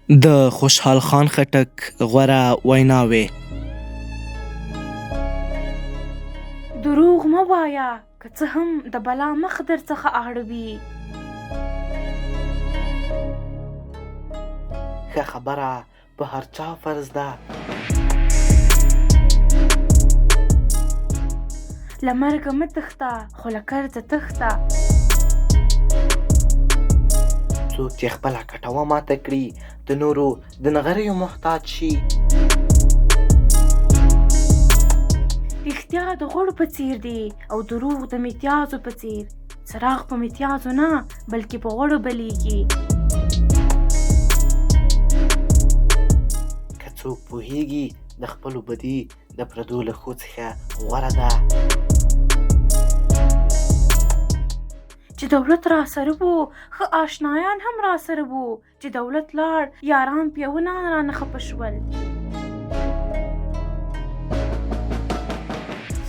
د خوشحال خان خټک غوره ویناوې: دروغ مه وایه که څه هم د بلا مخ در څخه اړوي. ښه خبره په هر چا فرض ده. له مرګه مه تښته خو له کرځه تښته. څوک چې خپله کټوه ماته کړي د نورو د نغریو محتاج شي. رښتیا د غوړو په څیر دی او دروغ د متیازو په څیر. څراغ په متیازو نه بلکې په غوړو بلیږي. که څوک پوهیږي د خپلو بدي د پردو له ښو څخه غوره ده. چې دولت را سره وو ښه آشنایان هم را سره وو. چې دولت لاړ یاران پیونه رانه خفه شول.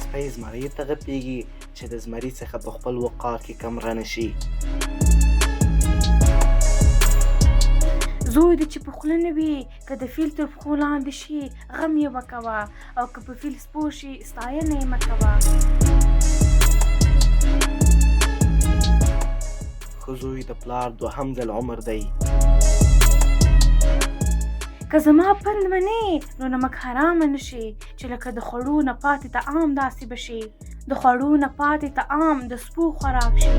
سپی زمري ته غپېږي چې د زمري څخه په خپل وقار کې کم رانه شي. زوی دې چې په خوله نه وي که د فیل تر پښو لاندې شي غم یې وکوه او که په فیل سپور شي ستاینه یې مه کوه. ښه زوی د پلار دوهم ځل عمر دی. که زما پند منې نو نمک حرامه نشي چې لکه د خوړو نه پاتې طعام داسې به شي. د خوړو نه پاتې طعام د سپو خوراک شي.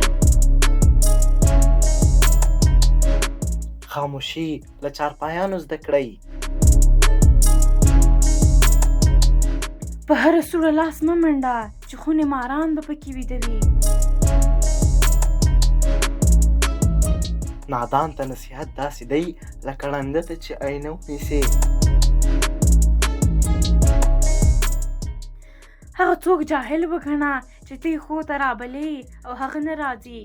خاموشي له چارپایانو زده کړئ. په هره سوړه لاس مه منډه چې خونې ماران به پکې ویده وي. نادان ته نصیحت داسې دی لکه ړنده ته چې آینه ونیسې. هغه څوک جاهل وګڼه چې ته یې ښو ته رابلې او هغه نه راځي.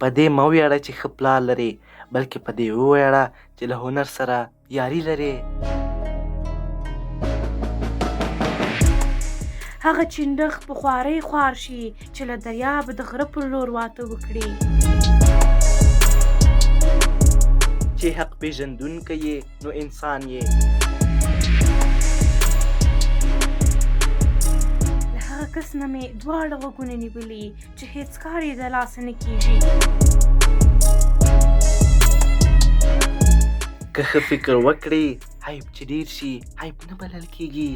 په دې مه ویاړه چې ښه پلار لرې بلکې په دې وویاړه چې له هنر سره یاري لرې. هغه چنډخ په خوارۍ خوار شي چې له دریاب د غره پر لور واته وکړي. چې حق پېژندونکی یې نو انسان یې. له هغه کس نه مې دواړه غوږونه نیولي چې هېڅ کار یې د لاسه نه کېږي. که ښه فکر وکړې عیب چې ډېر شي عیب نه بلل کېږي.